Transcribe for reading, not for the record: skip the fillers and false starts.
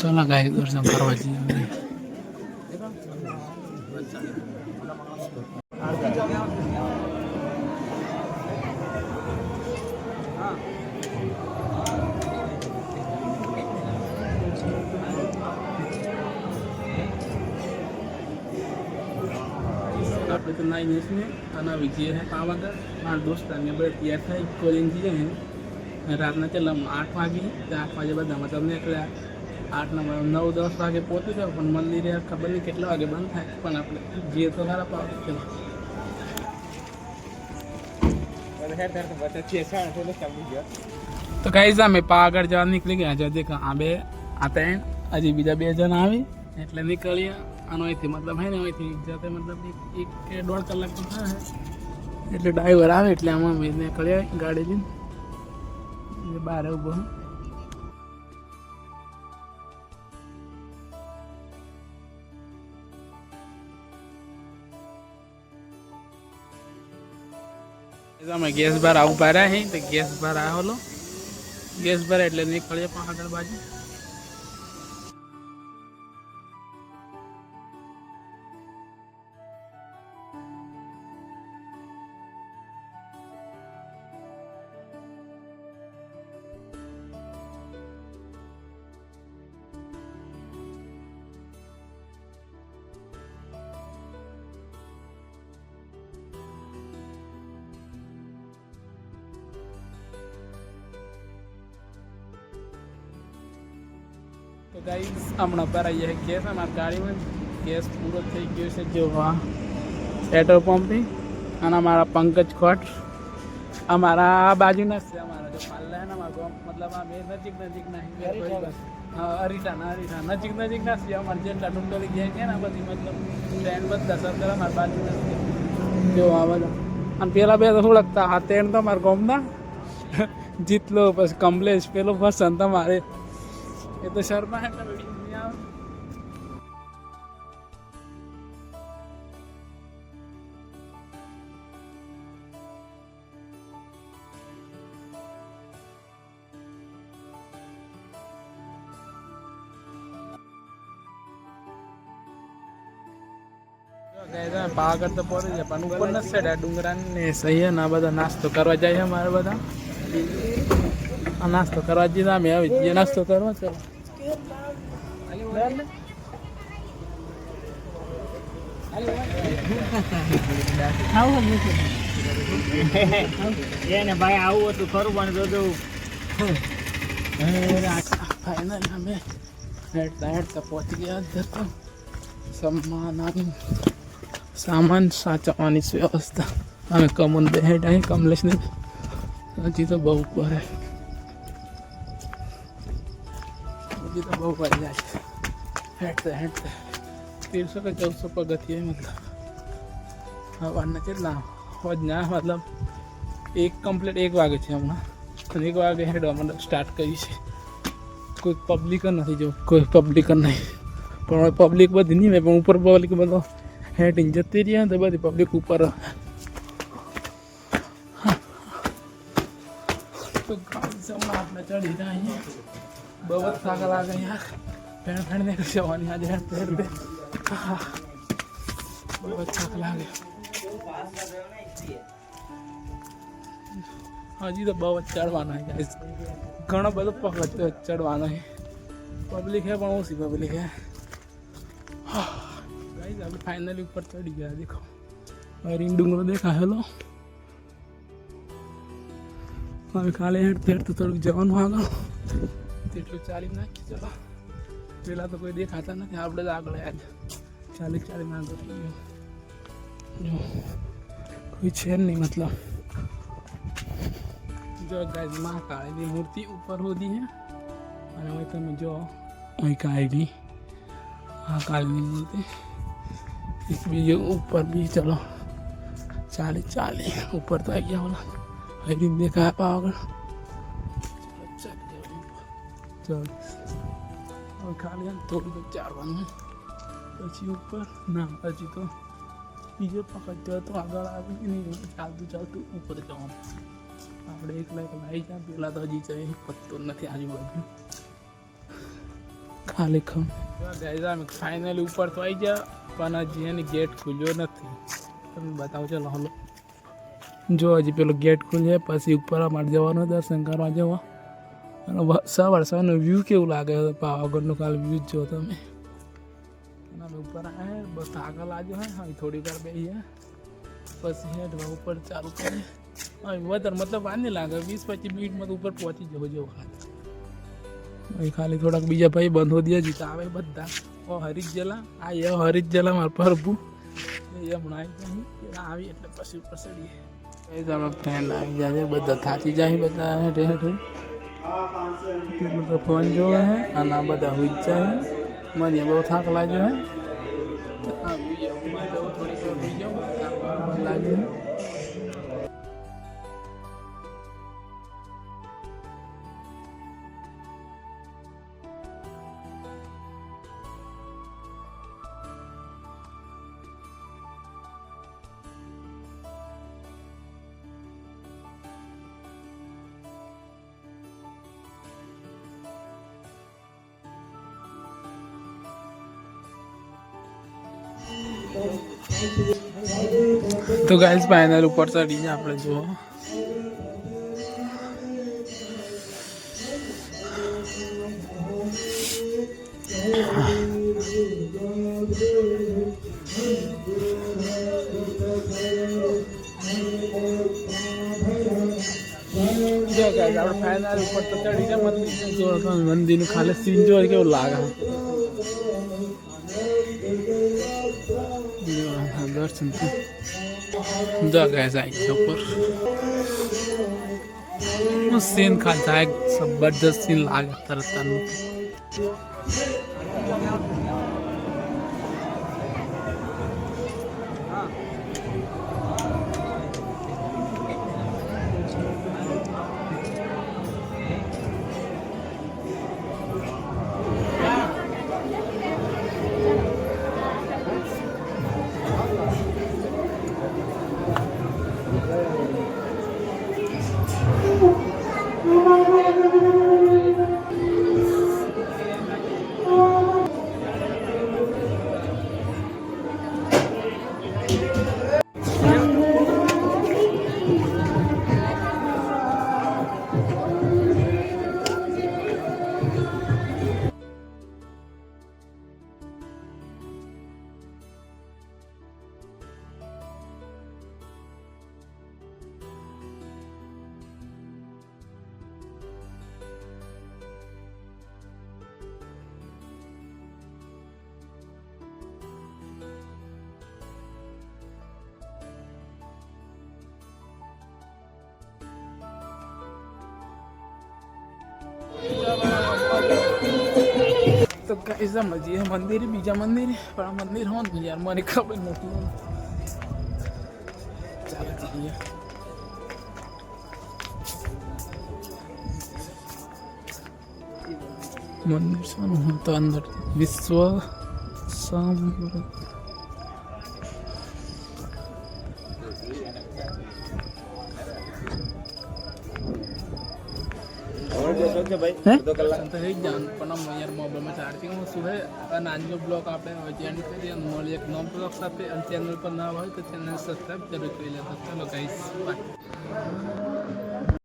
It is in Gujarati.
चलो गाइस दर्शन करवा जी। આપણે તો નાઈ જઈશું અને વિજય है पावागढ़ मार दोस्त ने बड़े तैयार था कॉलेज जी हैं रातना चल 8 वागे 8 वागे बाद मतलब निकला 8 9-10 वागे पहुंची जाओ पण मंदिर खबर नहीं કેટલા વાગે બંધ થાય પણ આપણે જે તો સારા પાવ ચલો तो गाइस અમે પાવાગઢ જવા નીકળી ગયા જો દેખો આ બે આતે હજી બીજા બે જણ આવી એટલે નીકળ્યા આનો અહીંથી મતલબ હે ને અહીંથી જતે મતલબ એક કે 1.5 કલાક થાય એટલે ડ્રાઈવર આવે એટલે આમાં અમે નીકળ્યા ગાડી લઈને બહાર ઉભો मैं गैस बार आऊ भरा है तो गैस बार आया होलो गैस बार એટલે નીકળ્યા પાવાગઢ બાજુ तो गाइस हमारा पर आई है गैस हमारी गाड़ी में गैस पूरा થઈ ગયો છે જો આ પેટ્રોલ પંપ થી અને हमारा पंकज खोट हमारा बाजू ना से हमारा जो पाल्ला है ना हमारा मतलब आ मेरे नजीक नहीं हाँ अरीटा नजीक ना से हमारे जेटला डूंगरी गया है ना बधी मतलब ट्रेन બધા સરકાર हमारे बाजू ना जो आ બધા અને પેલા બે તો શું લગતા આ ટ્રેન તો મારા ગામના જીતલો બસ કમલેશ પેલો પસંદ તમારે ये तो शर्मा है पावागढ़ तो पड़े છે પણ ઉપર નથી ચડ્યા ડુંગરા ને સહી है ના બધા નાસ્તો કરવા જાય અમારે બધા नास्तो करवा जीना मैं ये नास्तो करवा चलो ये ने भाई आऊ तो करू बन दो फाइनल हमें हेड तक पहुंच गया देखो सामान साचवानी व्यवस्था हमें कम हेड आई कमलेश ने हजी तो बहु पर है हजी तो बहु पर जाए हेडते 1300 का 1400 पगथिया मतलब हवाना चला होजना मतलब एक कम्प्लीट 1 वागे છે હમણાં 1 વાગે હેડવા मतलब સ્ટાર્ટ કરી છે કોઈ પબ્લિક નથી જો કોઈ પબ્લિક નહીં પણ પબ્લિક બધી નહીં પણ ઉપર પબ્લિક બધો હેડિંગ જતી રહી તો બધી પબ્લિક ઉપર तो आपने चढ़ी रहा है बहुत थाक लगे यार पैर फैरने की जवानी आज है पैर पे बहुत थाक लगे हजी तो बहुत चढ़वाना है गाइस घणो बधो पकड़ चढ़वाना है पब्लिक है पण ओसी पब्लिक है गाइस अब फाइनली ऊपर चढ़ी गया देखो और इन डूंगरो देखा हेलो હવે કાલે હેડતે થોડુંક જવાનું આગળ તેટલું ચાલી નાખી ચલો પેલા તો કોઈ દેખાતા નથી આપણે જ આગળ યાદ ચાલી આગળ કોઈ છે નહીં मतलब જો ગાઈસ મહાકાળીની મૂર્તિ ઉપર હોદી है અને હવે તમે જો અહીં કાળીની આ કાળીની મૂર્તિ એક બીજો ઉપર બી ચલો ચાલી ઉપર તો આવી ગયા ઓલા हरी देखा है पावागढ़ चल और खाली थोड़ी तो चारवान પછી ઉપર ના પછી તો બીજો પકડ્યો તો આગળ આવી નહીં ચાલતું ઉપર જવાનું આપણે એકલા આવી જાય પેલા તો હજી જાય પત્તો નથી આજુબાજુ ખાલી ખમ ગાઈઝ અમે ફાઇનલી ઉપર તો આવી ગયા પણ હજી એની ગેટ ખુલ્યો નથી. તમે બતાવો ચાલો હલો જો હજી પેલો ગેટ ખુલે પછી ઉપર અમારે જવાનું દર્શન કરવા જવા. અને સવારનો વ્યૂ કેવું લાગે પાવાગઢનું કાલે વ્યૂ જો તમે. અને અમે ઉપર આવ્યા બસ આગળ લાગ્યો હોય હવે થોડી વાર બેસીએ પછી હેઠવા ઉપર ચાલુ કરીએ. હવે વધારે મતલબ વાર નહીં લાગે 20-25 મિનિટમાં તો ઉપર પહોંચી જવો જેવો ખાલી. હવે ખાલી થોડાક બીજા ભાઈ બંધો દે જ આવે બધા હરીજ જેલા આ એ હરીજ જેલા મારા પ્રભુ એ હમણાં આવી એટલે પછી ઉપર ચડીએ. અમે ફ્રેન્ડ આવી જાય બધા થાકી જાય બધા હેઠે હેઠે બધા ફોન જોવે હે અને આ બધા હુઈ જાય. મને બહુ થાક લાગ્યો હે થોડીક હુઈ જાઉં લાગ્યું. તો ગાઈસ ફાઇનલ ઉપર ચડીને આપણે જુઓ આપણે ફાઇનલ ઉપર તો ચડીને મંદિરનું ખાલી સીન જોવા કેવું લાગે. દર્શન જો ગાઈસ આવી ઉપર સીન ખાતા એક જબરદસ્ત સીન લાગે તરત. તો ગાઈસ સમજીએ મંદિર બીજા મંદિર પણ આ મંદિર હોન યાર મને ખબર નથી. ચાલો જઈએ. મંદિર શાનું તો અંદર વિશ્વ સમૃદ્ધ ચાર્જિંગ શું છે અને આજનો બ્લોગ આપણે જોઈન કરીએ મળીએ એક નવો બ્લોગ સાથે. અને ચેનલ પર ના હોય તો ચેનલ સબસ્ક્રાઈબ જરૂર કરી લેતા. ચાલો ગાઈસ બાય.